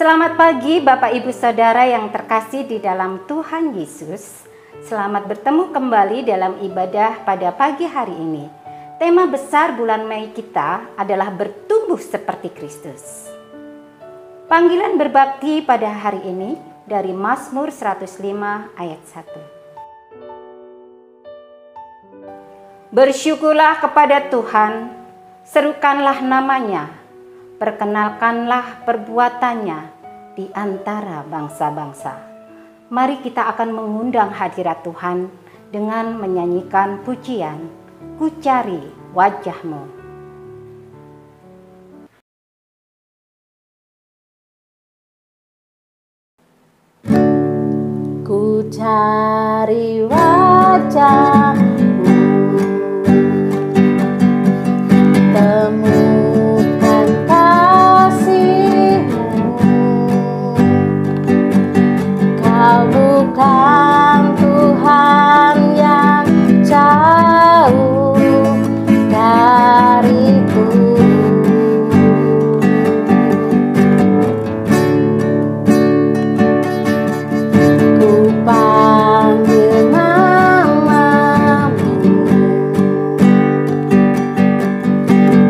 Selamat pagi Bapak Ibu Saudara yang terkasih di dalam Tuhan Yesus. Selamat bertemu kembali dalam ibadah pada pagi hari ini. Tema besar bulan Mei kita adalah bertumbuh seperti Kristus. Panggilan berbakti pada hari ini dari Mazmur 105 ayat 1. Bersyukurlah kepada Tuhan, serukanlah namanya. Perkenalkanlah perbuatannya di antara bangsa-bangsa. Mari kita akan mengundang hadirat Tuhan dengan menyanyikan pujian, Ku Cari Wajah-Mu. Ku cari wajah-Mu, temukan kasih-Mu. Kau bukan Tuhan yang jauh dariku. Ku panggil namamu,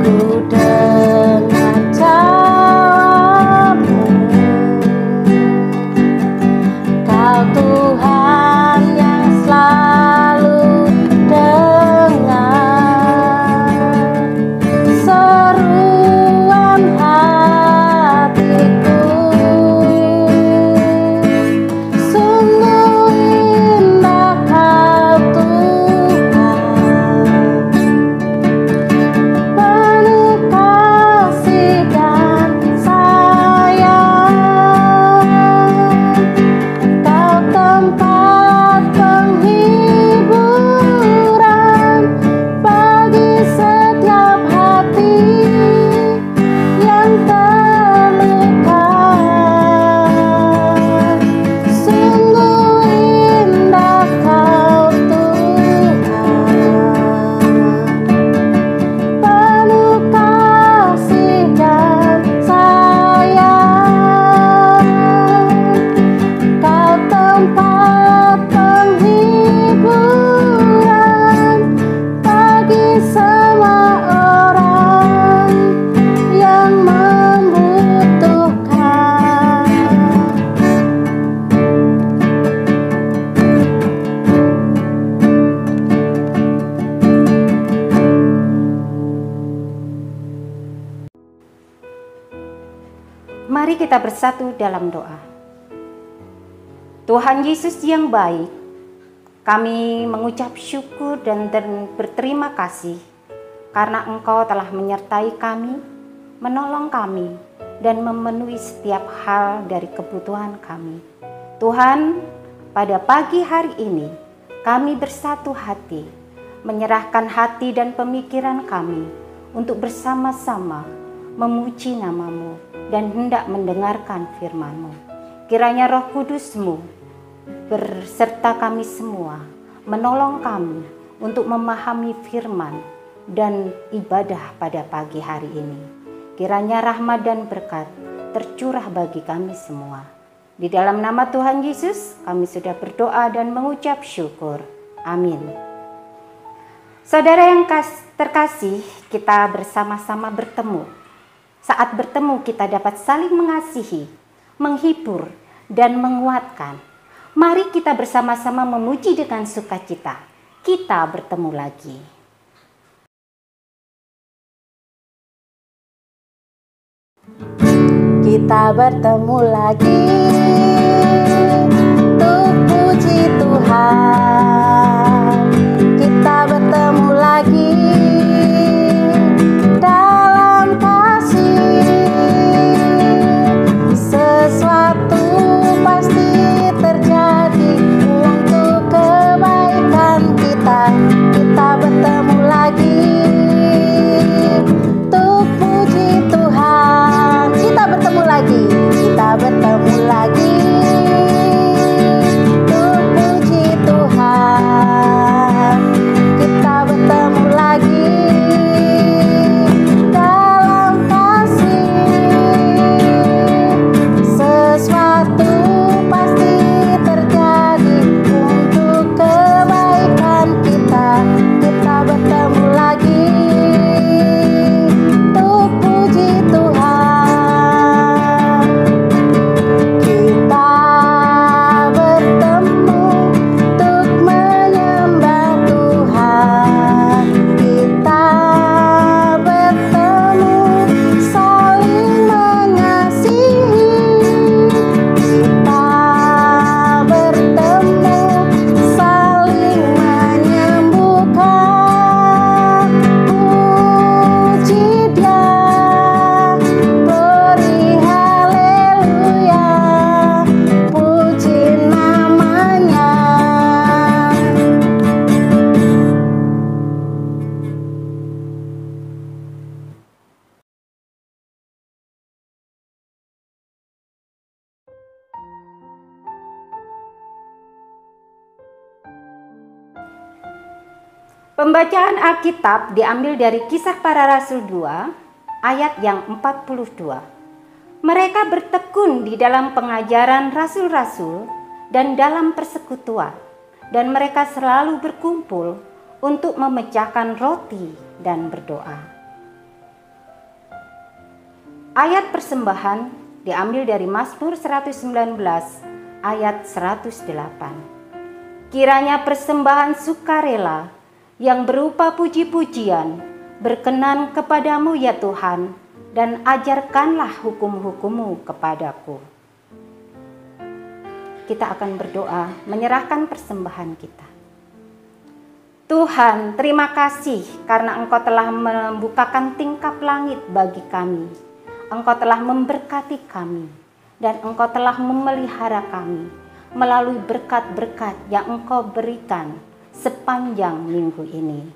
ku dengar jawabmu. Kau Tuhan yang selalu dengar seruan hatiku. Sungguh indah Kau Tuhan, penuh kasih dan sayang. Kau tempat penghiburan bagi setiap hati yang terluka. Sungguh indah Kau Tuhan, penuh kasih dan sayang. Kau tempat penghiburan bagi semua orang yang membutuhkan. Mari kita bersatu dalam doa. Tuhan Yesus yang baik, kami mengucap syukur dan berterima kasih karena Engkau telah menyertai kami, menolong kami, dan memenuhi setiap hal dari kebutuhan kami. Tuhan, pada pagi hari ini kami bersatu hati, menyerahkan hati dan pemikiran kami untuk bersama-sama memuji nama-Mu dan hendak mendengarkan firman-Mu. Kiranya Roh Kudus-Mu berserta kami semua, menolong kami untuk memahami firman dan ibadah pada pagi hari ini. Kiranya rahmat dan berkat tercurah bagi kami semua. Di dalam nama Tuhan Yesus, kami sudah berdoa dan mengucap syukur. Amin. Saudara yang terkasih, kita bersama-sama bertemu. Saat bertemu kita dapat saling mengasihi, menghibur, dan menguatkan. Mari kita bersama-sama memuji dengan sukacita. Kita bertemu lagi. Kita bertemu lagi untuk puji Tuhan. Kita bertemu lagi dalam kasih. Sesuatu pasti terjadi untuk kebaikan kita. Kita bertemu lagi untuk puji Tuhan. Kita bertemu lagi. Kita bertemu lagi Pembacaan Alkitab diambil dari Kisah Para Rasul 2 ayat yang 42. Mereka bertekun di dalam pengajaran rasul-rasul dan dalam persekutuan, dan mereka selalu berkumpul untuk memecahkan roti dan berdoa. Ayat persembahan diambil dari Mazmur 119 ayat 108. Kiranya persembahan sukarela yang berupa puji-pujian berkenan kepadamu ya Tuhan, dan ajarkanlah hukum-hukum-Mu kepadaku. Kita akan berdoa menyerahkan persembahan kita. Tuhan, terima kasih karena Engkau telah membukakan tingkap langit bagi kami. Engkau telah memberkati kami dan Engkau telah memelihara kami melalui berkat-berkat yang Engkau berikan sepanjang minggu ini.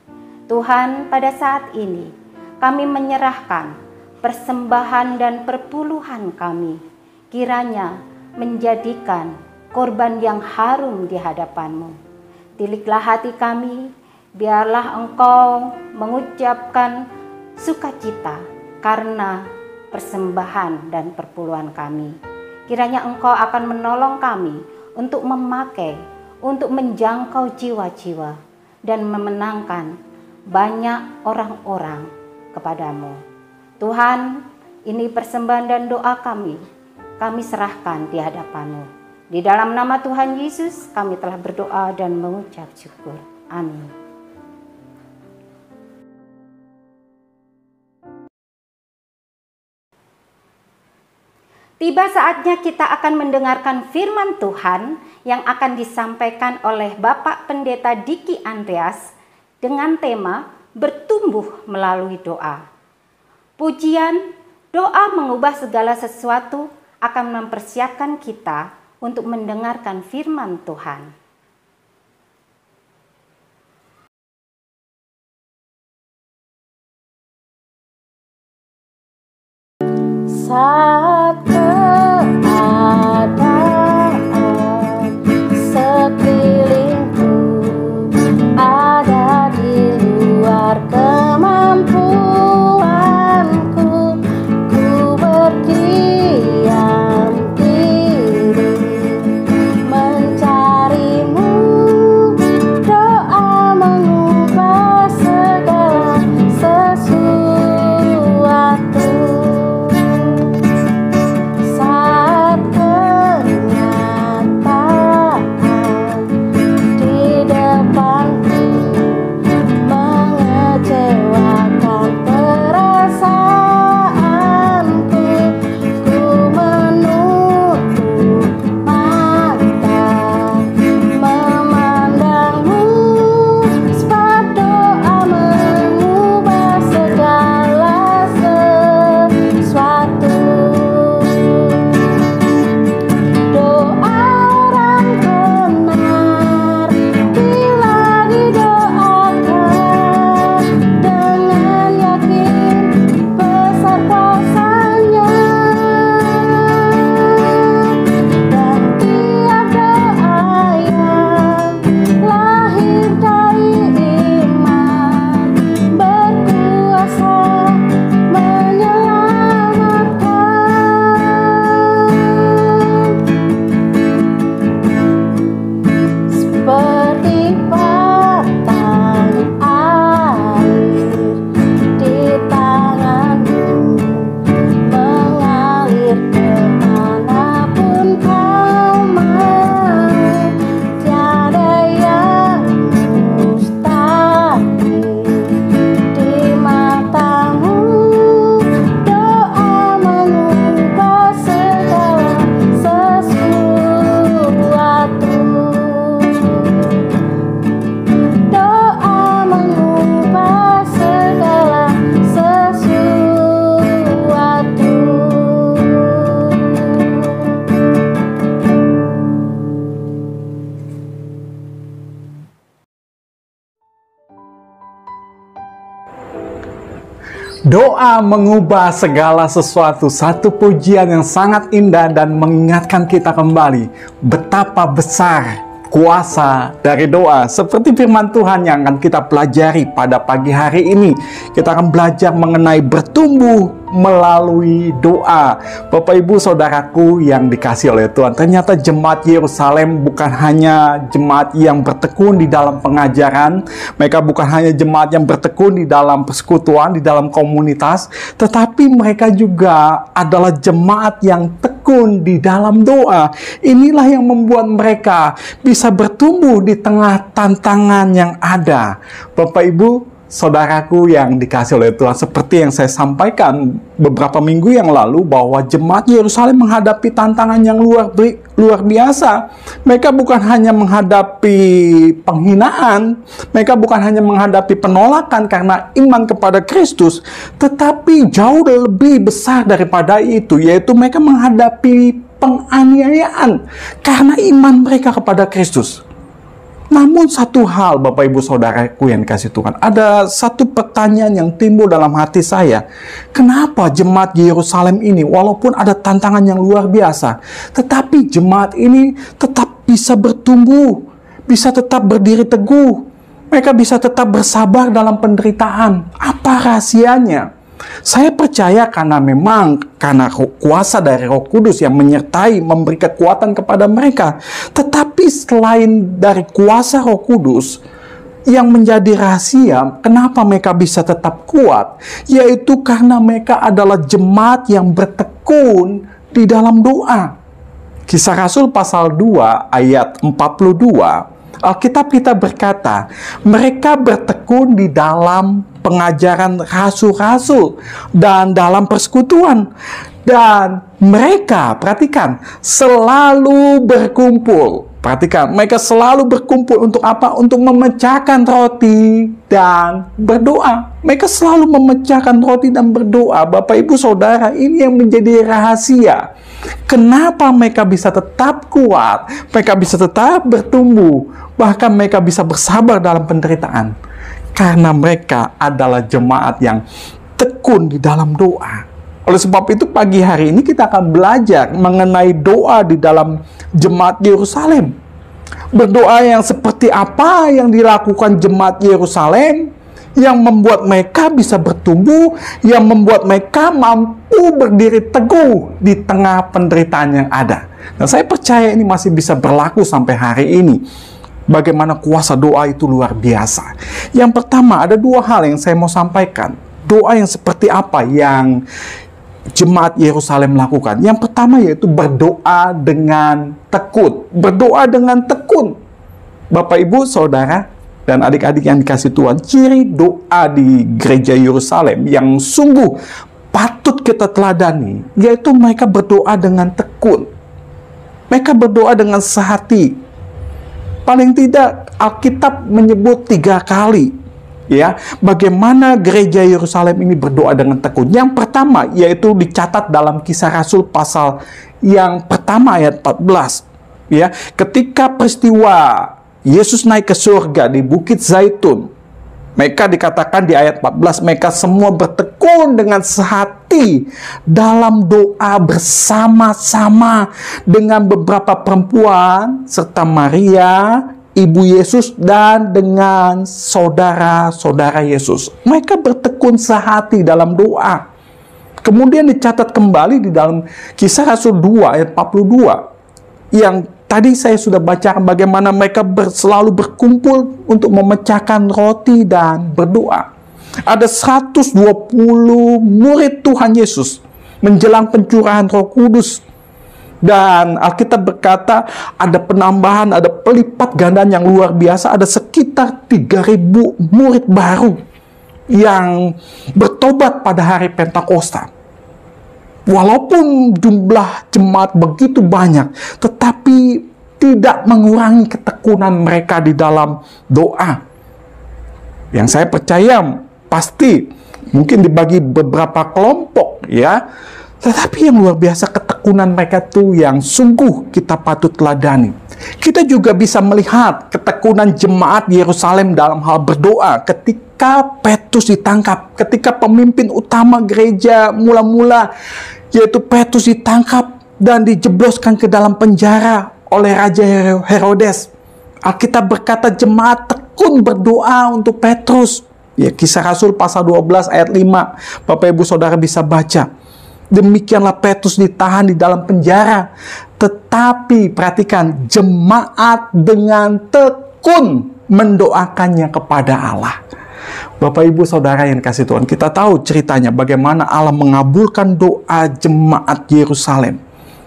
Tuhan, pada saat ini kami menyerahkan persembahan dan perpuluhan kami, kiranya menjadikan korban yang harum di hadapan-Mu. Tiliklah hati kami, biarlah Engkau mengucapkan sukacita karena persembahan dan perpuluhan kami. Kiranya Engkau akan menolong kami untuk memakai, untuk menjangkau jiwa-jiwa dan memenangkan banyak orang-orang kepadamu. Tuhan, ini persembahan dan doa kami serahkan di hadapan-Mu. Di dalam nama Tuhan Yesus kami telah berdoa dan mengucap syukur. Amin. Tiba saatnya kita akan mendengarkan firman Tuhan yang akan disampaikan oleh Bapak Pendeta Diki Andreas dengan tema bertumbuh melalui doa. Pujian, doa mengubah segala sesuatu akan mempersiapkan kita untuk mendengarkan firman Tuhan. Saat keadaan sekelilingku ada di luar kemampuanku, ku berdiam diri mencarimu. Doa mengubah segala sesuatu. Saat kenyataan di depanku mengecewakan perasaanku, ku menutup mata memandangmu. Sebab doa mengubah segala sesuatu. Doa orang benar bila didoakan dengan yakin besar kuasa-Nya, dan tiap doa yang lahir dari iman berkuasa menyelamatkan. Seperti batang air di tanganmu, mengalir kemanapun kau mau. Tiada yang mustahil di matamu. Doa mengubah segala sesuatu. Doa mengubah segala sesuatu. Doa mengubah segala sesuatu, satu pujian yang sangat indah dan mengingatkan kita kembali betapa besar kuasa dari doa. Seperti firman Tuhan yang akan kita pelajari pada pagi hari ini, kita akan belajar mengenai bertumbuh melalui doa. Bapak Ibu Saudaraku yang dikasihi oleh Tuhan, ternyata jemaat Yerusalem bukan hanya jemaat yang bertekun di dalam pengajaran, mereka bukan hanya jemaat yang bertekun di dalam persekutuan, di dalam komunitas, tetapi mereka juga adalah jemaat yang tekun di dalam doa. Inilah yang membuat mereka bisa bertumbuh di tengah tantangan yang ada. Bapak Ibu Saudaraku yang dikasihi oleh Tuhan, seperti yang saya sampaikan beberapa minggu yang lalu, bahwa jemaat Yerusalem menghadapi tantangan yang luar biasa. Mereka bukan hanya menghadapi penghinaan, mereka bukan hanya menghadapi penolakan karena iman kepada Kristus, tetapi jauh lebih besar daripada itu, yaitu mereka menghadapi penganiayaan karena iman mereka kepada Kristus. Namun satu hal, Bapak Ibu Saudaraku yang dikasihi Tuhan, ada satu pertanyaan yang timbul dalam hati saya. Kenapa jemaat Yerusalem ini, walaupun ada tantangan yang luar biasa, tetapi jemaat ini tetap bisa bertumbuh, bisa tetap berdiri teguh, mereka bisa tetap bersabar dalam penderitaan? Apa rahasianya? Saya percaya karena kuasa dari Roh Kudus yang menyertai, memberi kekuatan kepada mereka. Tetapi selain dari kuasa Roh Kudus yang menjadi rahasia kenapa mereka bisa tetap kuat, yaitu karena mereka adalah jemaat yang bertekun di dalam doa. Kisah Rasul pasal 2 ayat 42, Alkitab kita berkata, mereka bertekun di dalam pengajaran rasul-rasul dan dalam persekutuan. Dan mereka, perhatikan, selalu berkumpul. Perhatikan, mereka selalu berkumpul untuk apa? Untuk memecahkan roti dan berdoa. Mereka selalu memecahkan roti dan berdoa. Bapak, Ibu, Saudara, ini yang menjadi rahasia. Kenapa mereka bisa tetap kuat? Mereka bisa tetap bertumbuh. Bahkan mereka bisa bersabar dalam penderitaan. Karena mereka adalah jemaat yang tekun di dalam doa. Oleh sebab itu pagi hari ini kita akan belajar mengenai doa di dalam jemaat Yerusalem. Berdoa yang seperti apa yang dilakukan jemaat Yerusalem yang membuat mereka bisa bertumbuh, yang membuat mereka mampu berdiri teguh di tengah penderitaan yang ada. Nah, saya percaya ini masih bisa berlaku sampai hari ini. Bagaimana kuasa doa itu luar biasa. Yang pertama, ada dua hal yang saya mau sampaikan. Doa yang seperti apa yang jemaat Yerusalem lakukan? Yang pertama yaitu berdoa dengan tekun. Berdoa dengan tekun. Bapak, Ibu, Saudara, dan adik-adik yang dikasihi Tuhan, ciri doa di gereja Yerusalem yang sungguh patut kita teladani, yaitu mereka berdoa dengan tekun. Mereka berdoa dengan sehati. Paling tidak Alkitab menyebut 3 kali, ya, bagaimana gereja Yerusalem ini berdoa dengan tekun. Yang pertama yaitu dicatat dalam Kisah Rasul pasal yang pertama ayat 14, ya, ketika peristiwa Yesus naik ke surga di Bukit Zaitun. Mereka dikatakan di ayat 14, mereka semua bertekun dengan sehati dalam doa bersama-sama dengan beberapa perempuan serta Maria, ibu Yesus, dan dengan saudara-saudara Yesus. Mereka bertekun sehati dalam doa. Kemudian dicatat kembali di dalam Kisah Rasul 2 ayat 42 yang tadi saya sudah bacakan bagaimana mereka selalu berkumpul untuk memecahkan roti dan berdoa. Ada 120 murid Tuhan Yesus menjelang pencurahan Roh Kudus. Dan Alkitab berkata ada penambahan, ada pelipat gandaan yang luar biasa. Ada sekitar 3.000 murid baru yang bertobat pada hari Pentakosta. Walaupun jumlah jemaat begitu banyak, tetapi tidak mengurangi ketekunan mereka di dalam doa. Yang saya percaya pasti mungkin dibagi beberapa kelompok, ya. Tetapi yang luar biasa ketekunan mereka tuh yang sungguh kita patut teladani. Kita juga bisa melihat ketekunan jemaat Yerusalem dalam hal berdoa ketika Petrus ditangkap, ketika pemimpin utama gereja mula-mula yaitu Petrus ditangkap dan dijebloskan ke dalam penjara oleh Raja Herodes. Alkitab berkata jemaat tekun berdoa untuk Petrus. Ya, Kisah Rasul pasal 12 ayat 5. Bapak Ibu Saudara bisa baca. Demikianlah Petrus ditahan di dalam penjara. Tetapi perhatikan, jemaat dengan tekun mendoakannya kepada Allah. Bapak Ibu Saudara yang kasih Tuhan, kita tahu ceritanya bagaimana Allah mengabulkan doa jemaat Yerusalem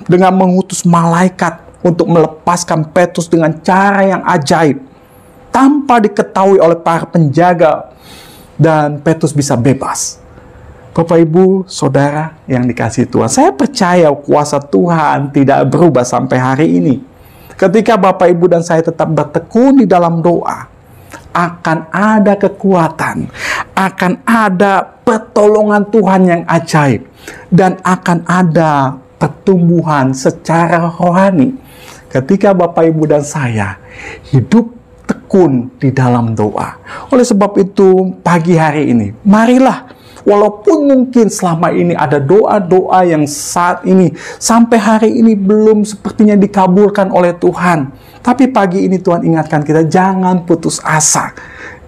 dengan mengutus malaikat untuk melepaskan Petrus dengan cara yang ajaib tanpa diketahui oleh para penjaga, dan Petrus bisa bebas. Bapak Ibu Saudara yang dikasihi Tuhan, saya percaya kuasa Tuhan tidak berubah sampai hari ini. Ketika Bapak Ibu dan saya tetap bertekun di dalam doa, akan ada kekuatan, akan ada pertolongan Tuhan yang ajaib, dan akan ada pertumbuhan secara rohani ketika Bapak Ibu dan saya hidup tekun di dalam doa. Oleh sebab itu, pagi hari ini, marilah, walaupun mungkin selama ini ada doa-doa yang saat ini, sampai hari ini belum sepertinya dikabulkan oleh Tuhan. Tapi pagi ini Tuhan ingatkan kita, jangan putus asa,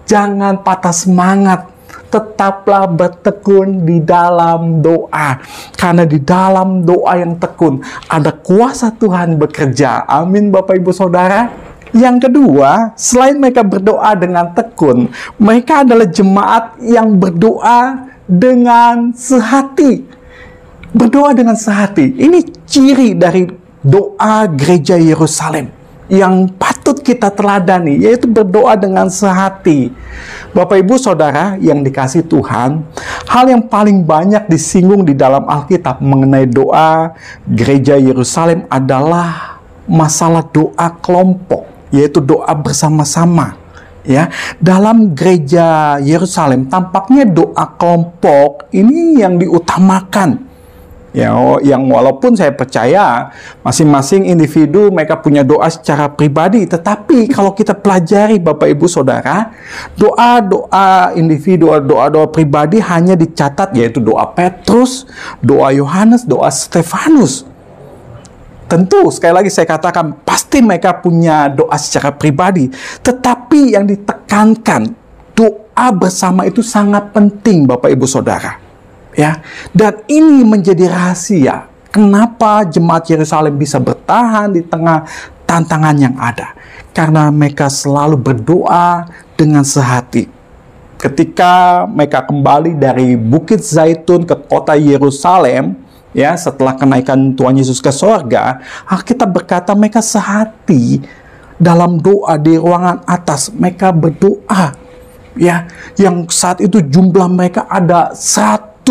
jangan patah semangat, tetaplah bertekun di dalam doa. Karena di dalam doa yang tekun, ada kuasa Tuhan bekerja. Amin Bapak Ibu Saudara. Yang kedua, selain mereka berdoa dengan tekun, mereka adalah jemaat yang berdoa dengan sehati. Berdoa dengan sehati. Ini ciri dari doa gereja Yerusalem yang patut kita teladani, yaitu berdoa dengan sehati. Bapak Ibu Saudara yang dikasihi Tuhan, hal yang paling banyak disinggung di dalam Alkitab mengenai doa gereja Yerusalem adalah masalah doa kelompok, yaitu doa bersama-sama. Ya, dalam gereja Yerusalem tampaknya doa kelompok ini yang diutamakan. Ya, yang walaupun saya percaya masing-masing individu mereka punya doa secara pribadi, tetapi kalau kita pelajari Bapak Ibu Saudara, doa-doa individu, doa-doa pribadi hanya dicatat, yaitu doa Petrus, doa Yohanes, doa Stefanus. Tentu, sekali lagi saya katakan, pasti mereka punya doa secara pribadi. Tetapi yang ditekankan, doa bersama itu sangat penting Bapak Ibu Saudara. Ya, dan ini menjadi rahasia kenapa jemaat Yerusalem bisa bertahan di tengah tantangan yang ada. Karena mereka selalu berdoa dengan sehati. Ketika mereka kembali dari Bukit Zaitun ke kota Yerusalem, ya, setelah kenaikan Tuhan Yesus ke sorga, Alkitab berkata mereka sehati dalam doa di ruangan atas. Mereka berdoa, ya, yang saat itu jumlah mereka ada 120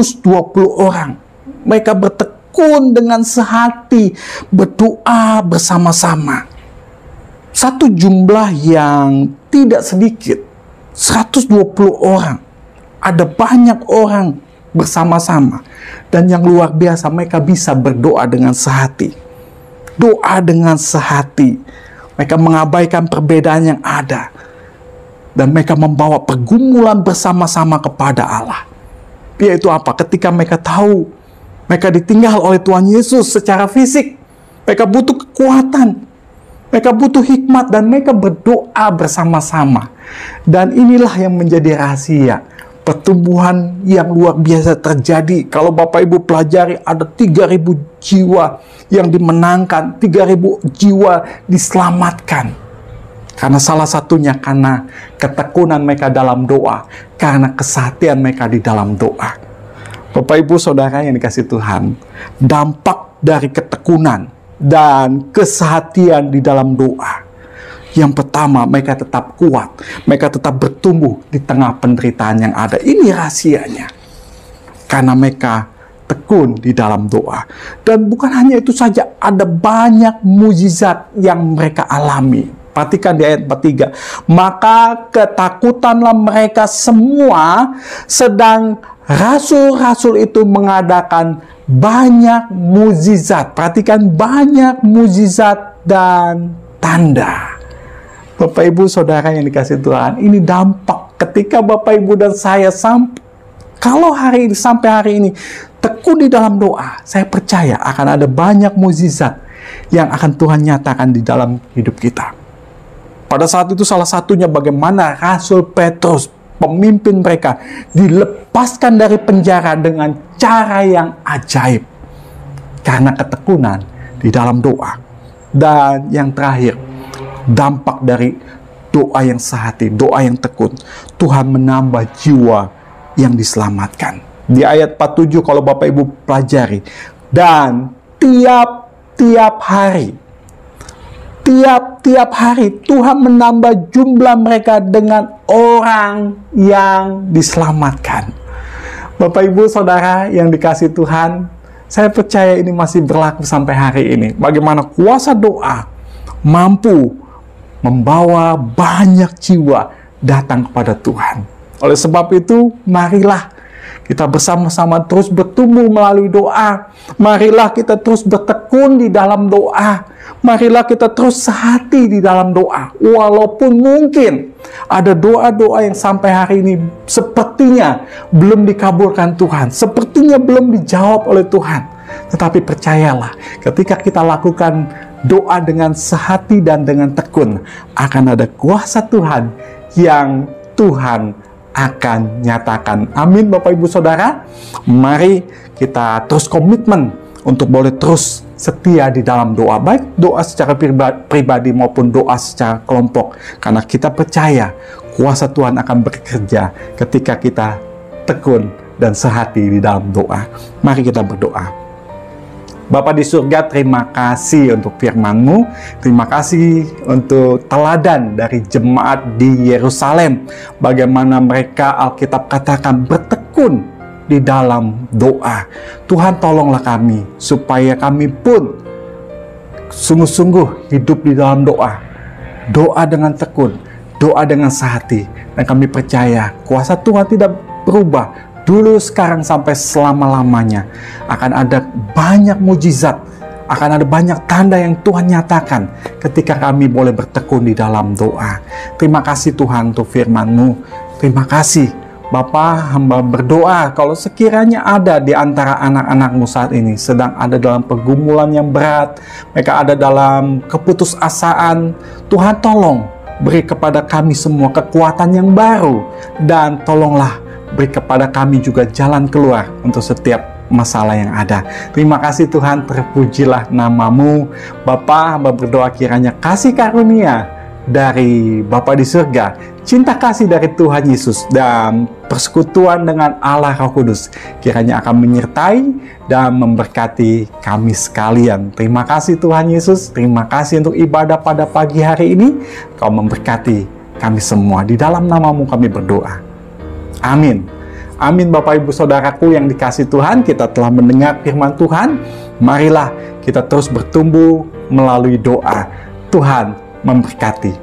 orang. Mereka bertekun dengan sehati, berdoa bersama-sama. Satu jumlah yang tidak sedikit, 120 orang. Ada banyak orang bersama-sama. Dan yang luar biasa, mereka bisa berdoa dengan sehati. Doa dengan sehati. Mereka mengabaikan perbedaan yang ada. Dan mereka membawa pergumulan bersama-sama kepada Allah. Yaitu apa? Ketika mereka tahu mereka ditinggal oleh Tuhan Yesus secara fisik, mereka butuh kekuatan, mereka butuh hikmat, dan mereka berdoa bersama-sama. Dan inilah yang menjadi rahasia pertumbuhan yang luar biasa terjadi. Kalau Bapak Ibu pelajari, ada 3.000 jiwa yang dimenangkan, 3.000 jiwa diselamatkan. Karena salah satunya karena ketekunan mereka dalam doa, karena kesehatian mereka di dalam doa. Bapak Ibu Saudara yang dikasihi Tuhan, dampak dari ketekunan dan kesehatian di dalam doa. Yang pertama, mereka tetap kuat, mereka tetap bertumbuh di tengah penderitaan yang ada. Ini rahasianya. Karena mereka tekun di dalam doa. Dan bukan hanya itu saja, ada banyak mukjizat yang mereka alami. Perhatikan di ayat 43. Maka ketakutanlah mereka semua, sedang rasul-rasul itu mengadakan banyak mukjizat. Perhatikan, banyak mukjizat dan tanda. Bapak Ibu Saudara yang dikasihi Tuhan, ini dampak ketika Bapak Ibu dan saya kalau hari ini sampai hari ini tekun di dalam doa, saya percaya akan ada banyak mukjizat yang akan Tuhan nyatakan di dalam hidup kita. Pada saat itu salah satunya bagaimana Rasul Petrus, pemimpin mereka, dilepaskan dari penjara dengan cara yang ajaib. Karena ketekunan di dalam doa. Dan yang terakhir, dampak dari doa yang sehati, doa yang tekun, Tuhan menambah jiwa yang diselamatkan. Di ayat 47 kalau Bapak Ibu pelajari, dan tiap hari Tuhan menambah jumlah mereka dengan orang yang diselamatkan. Bapak Ibu Saudara yang dikasihi Tuhan, saya percaya ini masih berlaku sampai hari ini. Bagaimana kuasa doa mampu membawa banyak jiwa datang kepada Tuhan. Oleh sebab itu, marilah kita bersama-sama terus bertumbuh melalui doa. Marilah kita terus bertekun di dalam doa. Marilah kita terus sehati di dalam doa. Walaupun mungkin ada doa-doa yang sampai hari ini sepertinya belum dikabulkan Tuhan. Sepertinya belum dijawab oleh Tuhan. Tetapi percayalah, ketika kita lakukan doa dengan sehati dan dengan tekun, akan ada kuasa Tuhan yang Tuhan akan nyatakan. Amin Bapak Ibu Saudara. Mari kita terus komitmen untuk boleh terus setia di dalam doa, baik doa secara pribadi maupun doa secara kelompok, karena kita percaya kuasa Tuhan akan bekerja ketika kita tekun dan sehati di dalam doa. Mari kita berdoa. Bapa di surga, terima kasih untuk firman-Mu. Terima kasih untuk teladan dari jemaat di Yerusalem. Bagaimana mereka, Alkitab katakan, bertekun di dalam doa. Tuhan, tolonglah kami, supaya kami pun sungguh-sungguh hidup di dalam doa. Doa dengan tekun, doa dengan sehati. Dan kami percaya kuasa Tuhan tidak berubah. Dulu, sekarang, sampai selama-lamanya akan ada banyak mujizat, akan ada banyak tanda yang Tuhan nyatakan ketika kami boleh bertekun di dalam doa. Terima kasih Tuhan untuk firman-Mu. Terima kasih Bapa, hamba berdoa kalau sekiranya ada di antara anak-anak-Mu saat ini sedang ada dalam pergumulan yang berat, mereka ada dalam keputusasaan, Tuhan tolong beri kepada kami semua kekuatan yang baru, dan tolonglah beri kepada kami juga jalan keluar untuk setiap masalah yang ada. Terima kasih Tuhan, terpujilah nama-Mu. Bapa, hamba berdoa kiranya kasih karunia dari Bapa di surga, cinta kasih dari Tuhan Yesus, dan persekutuan dengan Allah Roh Kudus kiranya akan menyertai dan memberkati kami sekalian. Terima kasih Tuhan Yesus, terima kasih untuk ibadah pada pagi hari ini. Kau memberkati kami semua. Di dalam nama-Mu kami berdoa. Amin. Amin Bapak Ibu Saudaraku yang dikasihi Tuhan, kita telah mendengar firman Tuhan. Marilah kita terus bertumbuh melalui doa. Tuhan memberkati.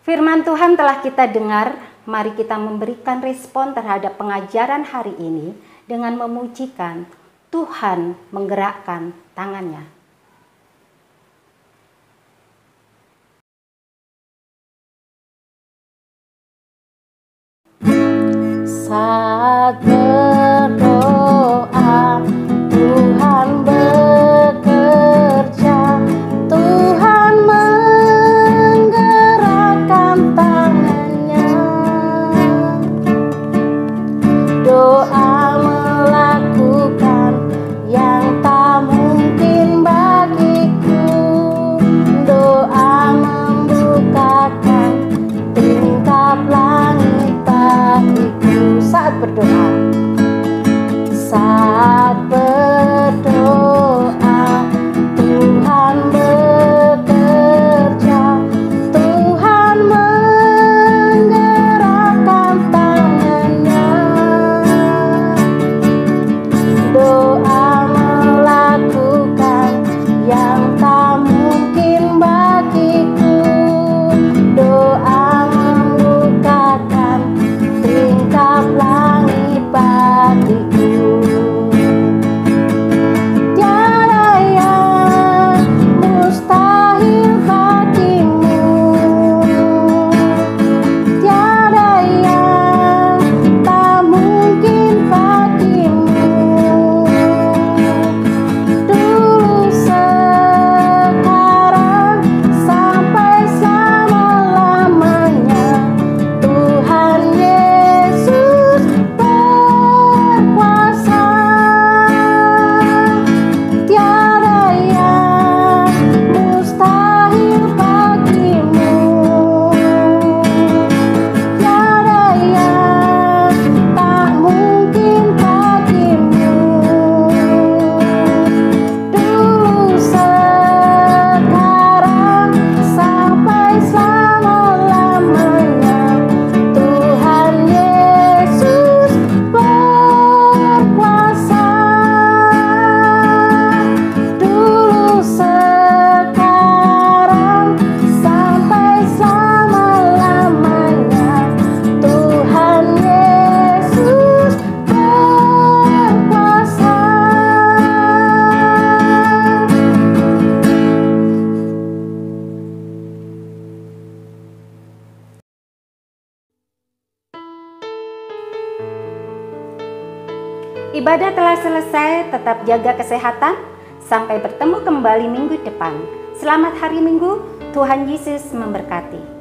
Firman Tuhan telah kita dengar, mari kita memberikan respon terhadap pengajaran hari ini dengan memujikan Tuhan menggerakkan tangannya. Saat berdoa, Tuhan bekerja, Tuhan menggerakkan tangannya. Doa melakukan yang tak mungkin bagiku, doa membukakan tingkap langit bagiku. Saat Ibadah telah selesai, tetap jaga kesehatan. Sampai bertemu kembali minggu depan. Selamat hari Minggu, Tuhan Yesus memberkati.